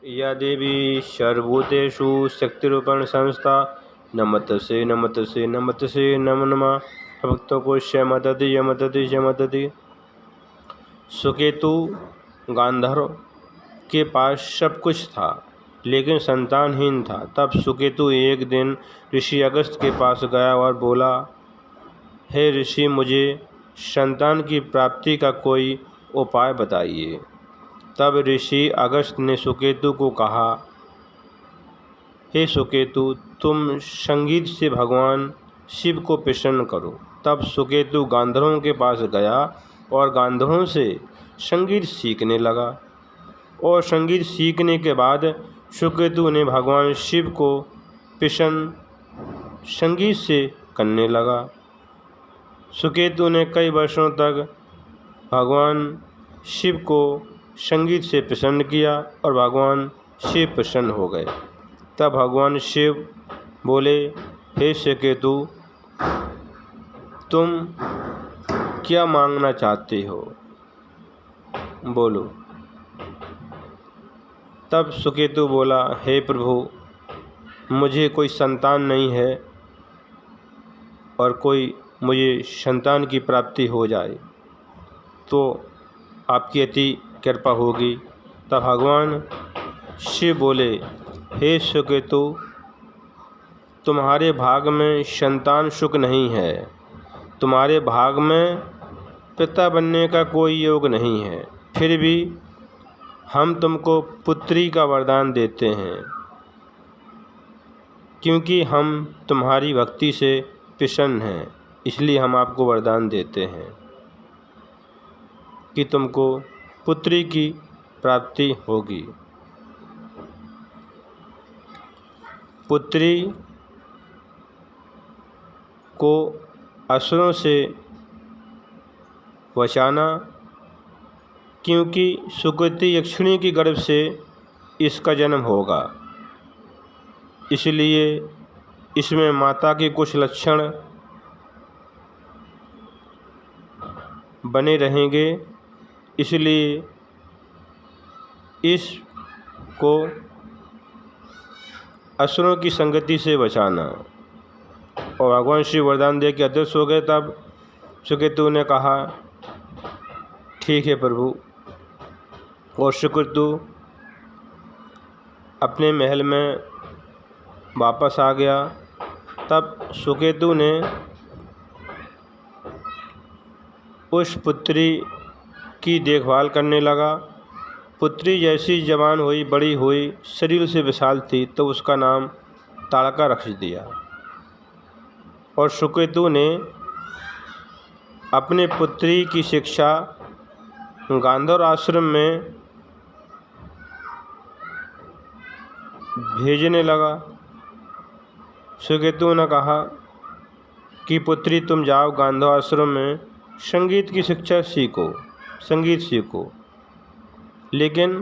या देवी सर्वभूतेषु शक्तिरूपेण संस्था नमस्तस्यै नमस्तस्यै नमस्तस्यै नमो नमः। भक्तों को शमदति यमदति शमदति। सुकेतु गांधर्व के पास सब कुछ था लेकिन संतानहीन था। तब सुकेतु एक दिन ऋषि अगस्त के पास गया और बोला, हे ऋषि, मुझे संतान की प्राप्ति का कोई उपाय बताइए। तब ऋषि अगस्त ने सुकेतु को कहा, हे सुकेतु, तुम संगीत से भगवान शिव को प्रसन्न करो। तब सुकेतु गांधर्वों के पास गया और गांधर्वों से संगीत सीखने लगा और संगीत सीखने के बाद सुकेतु ने भगवान शिव को प्रसन्न संगीत से करने लगा। सुकेतु ने कई वर्षों तक भगवान शिव को संगीत से प्रसन्न किया और भगवान शिव प्रसन्न हो गए। तब भगवान शिव बोले, हे सुकेतु, तुम क्या मांगना चाहते हो, बोलो। तब सुकेतु बोला, हे प्रभु, मुझे कोई संतान नहीं है और कोई मुझे संतान की प्राप्ति हो जाए तो आपकी अति कृपा होगी। तब भगवान शिव बोले, हे सुकेतु, तुम्हारे भाग में संतान सुख नहीं है, तुम्हारे भाग में पिता बनने का कोई योग नहीं है, फिर भी हम तुमको पुत्री का वरदान देते हैं क्योंकि हम तुम्हारी भक्ति से प्रसन्न हैं, इसलिए हम आपको वरदान देते हैं कि तुमको पुत्री की प्राप्ति होगी। पुत्री को असुरों से बचाना, क्योंकि सुकृति यक्षिणी की गर्भ से इसका जन्म होगा, इसलिए इसमें माता के कुछ लक्षण बने रहेंगे, इसलिए इसको असुरों की संगति से बचाना। और भगवान शिव वरदान दे के अदृश्य हो गए। तब सुकेतु ने कहा, ठीक है प्रभु। और सुकेतु अपने महल में वापस आ गया। तब सुकेतु ने उस पुत्री की देखभाल करने लगा। पुत्री जैसी जवान हुई, बड़ी हुई, शरीर से विशाल थी, तो उसका नाम ताड़का रख दिया। और सुकेतु ने अपने पुत्री की शिक्षा गांधर्व आश्रम में भेजने लगा। सुकेतु ने कहा कि पुत्री, तुम जाओ गांधर्व आश्रम में संगीत की शिक्षा सीखो, संगीत सीखो। लेकिन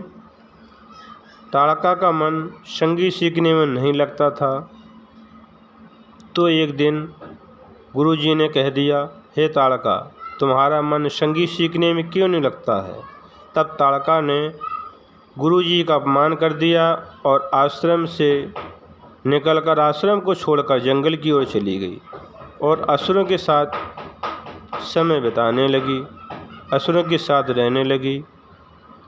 ताड़का का मन संगीत सीखने में नहीं लगता था। तो एक दिन गुरुजी ने कह दिया, हे ताड़का, तुम्हारा मन संगीत सीखने में क्यों नहीं लगता है। तब ताड़का ने गुरुजी का अपमान कर दिया और आश्रम से निकलकर आश्रम को छोड़कर जंगल की ओर चली गई और असुरों के साथ समय बिताने लगी, असुरों के साथ रहने लगी।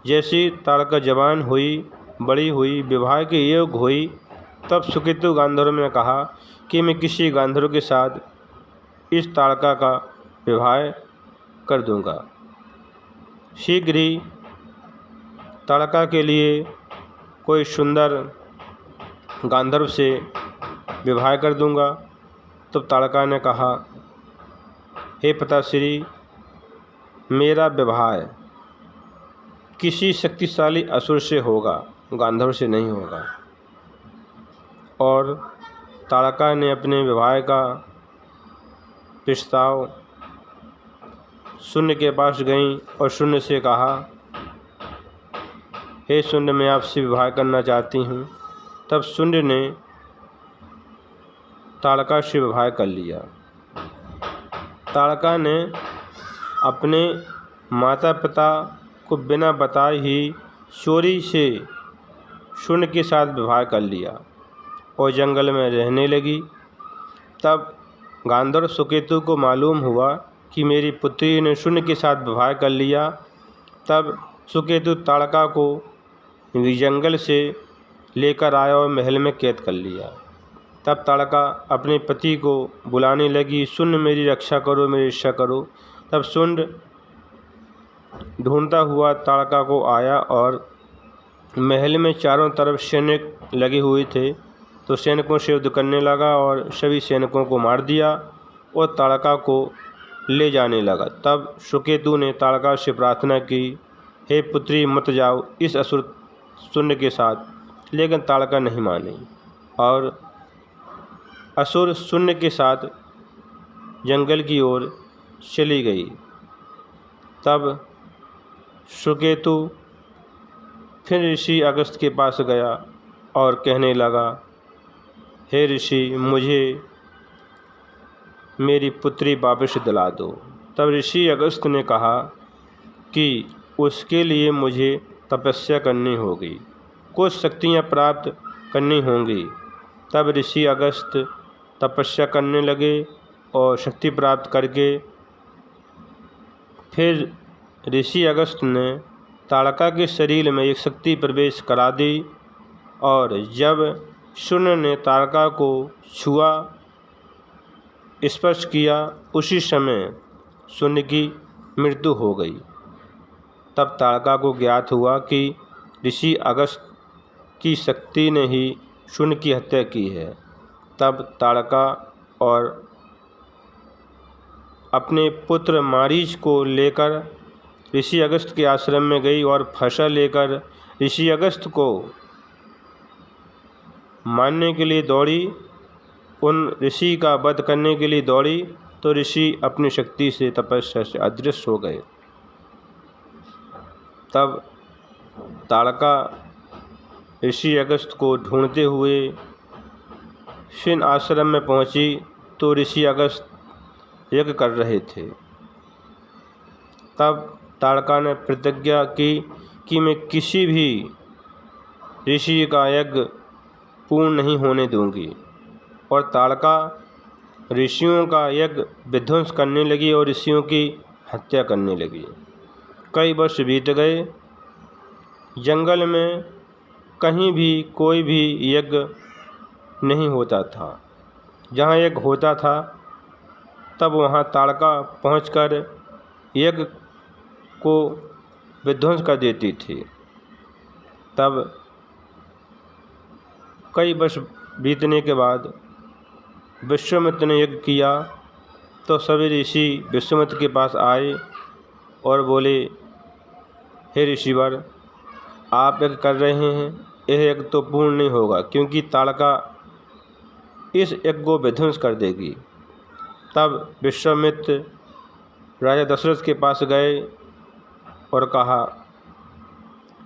जैसी ताड़का जवान हुई, बड़ी हुई, विवाह के योग हुई, तब सुकेतु गांधर्व ने कहा कि मैं किसी गांधर्व के साथ इस ताड़का का विवाह कर दूंगा। शीघ्र ही ताड़का के लिए कोई सुंदर गांधर्व से विवाह कर दूंगा। तब ताड़का ने कहा, हे पिताश्री, मेरा विवाह किसी शक्तिशाली असुर से होगा, गांधर्व से नहीं होगा। और ताड़का ने अपने विवाह का प्रस्ताव शून्य के पास गई और शून्य से कहा, हे शून्य, मैं आपसे विवाह करना चाहती हूँ। तब शून्य ने ताड़का से विवाह कर लिया। ताड़का ने अपने माता पिता को बिना बताए ही चोरी से शून्य के साथ विवाह कर लिया और जंगल में रहने लगी। तब गांधर्व सुकेतु को मालूम हुआ कि मेरी पुत्री ने शून्य के साथ विवाह कर लिया। तब सुकेतु ताड़का को जंगल से लेकर आया और महल में कैद कर लिया। तब ताड़का अपने पति को बुलाने लगी, शून्य मेरी रक्षा करो, मेरी रक्षा करो। तब शून्य ढूंढता हुआ ताड़का को आया और महल में चारों तरफ सैनिक लगे हुए थे, तो सैनिकों से युद्ध करने लगा और सभी सैनिकों को मार दिया और ताड़का को ले जाने लगा। तब सुकेतु ने ताड़का से प्रार्थना की, हे पुत्री मत जाओ इस असुर शून्य के साथ, लेकिन ताड़का नहीं मानी और असुर शून्य के साथ जंगल की ओर चली गई। तब सुकेतु फिर ऋषि अगस्त के पास गया और कहने लगा, हे ऋषि मुझे मेरी पुत्री वापस दिला दो। तब ऋषि अगस्त ने कहा कि उसके लिए मुझे तपस्या करनी होगी, कुछ शक्तियाँ प्राप्त करनी होंगी। तब ऋषि अगस्त तपस्या करने लगे और शक्ति प्राप्त करके फिर ऋषि अगस्त ने ताड़का के शरीर में एक शक्ति प्रवेश करा दी और जब शून्य ने ताड़का को छुआ, स्पर्श किया, उसी समय शून्य की मृत्यु हो गई। तब ताड़का को ज्ञात हुआ कि ऋषि अगस्त की शक्ति ने ही शून्य की हत्या की है। तब ताड़का और अपने पुत्र मारीच को लेकर ऋषि अगस्त के आश्रम में गई और फसा लेकर ऋषि अगस्त को मारने के लिए दौड़ी, उन ऋषि का वध करने के लिए दौड़ी, तो ऋषि अपनी शक्ति से तपस्या से अदृश्य हो गए। तब ताड़का ऋषि अगस्त को ढूंढते हुए फिर आश्रम में पहुंची, तो ऋषि अगस्त यज्ञ कर रहे थे। तब ताड़का ने प्रतिज्ञा की कि मैं किसी भी ऋषि का यज्ञ पूर्ण नहीं होने दूंगी, और ताड़का ऋषियों का यज्ञ विध्वंस करने लगी और ऋषियों की हत्या करने लगी। कई वर्ष बीत गए, जंगल में कहीं भी कोई भी यज्ञ नहीं होता था। जहाँ यज्ञ होता था तब वहाँ ताड़का पहुंचकर यज्ञ को विध्वंस कर देती थी। तब कई वर्ष बीतने के बाद विश्वामित्र ने यज्ञ किया, तो सभी ऋषि विश्वामित्र के पास आए और बोले, हे ऋषिवर, आप यज्ञ कर रहे हैं, यह यज्ञ तो पूर्ण नहीं होगा क्योंकि ताड़का इस यज्ञ को विध्वंस कर देगी। तब विश्वामित्र राजा दशरथ के पास गए और कहा,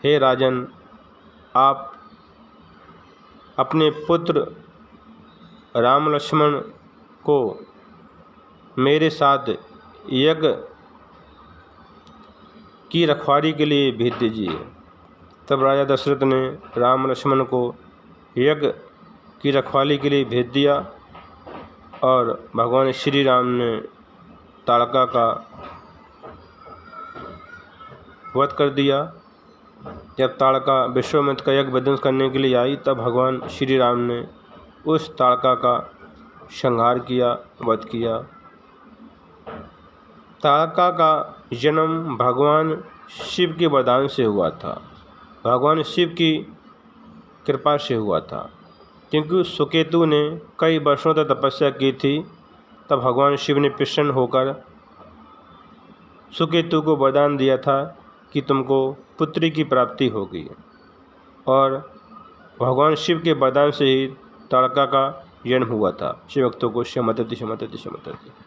हे राजन, आप अपने पुत्र राम लक्ष्मण को मेरे साथ यज्ञ की रखवाली के लिए भेज दीजिए। तब राजा दशरथ ने राम लक्ष्मण को यज्ञ की रखवाली के लिए भेज दिया और भगवान श्री राम ने ताड़का का वध कर दिया। जब ताड़का विश्वामित्र का यज्ञ विध्वंस करने के लिए आई, तब भगवान श्री राम ने उस ताड़का का संहार किया, वध किया। ताड़का का जन्म भगवान शिव के वरदान से हुआ था, भगवान शिव की कृपा से हुआ था, क्योंकि सुकेतु ने कई वर्षों तक तपस्या की थी। तब भगवान शिव ने प्रसन्न होकर सुकेतु को वरदान दिया था कि तुमको पुत्री की प्राप्ति होगी, और भगवान शिव के वरदान से ही ताड़का का जन्म हुआ था। शिव भक्तों को शमतति शमतति शमतति।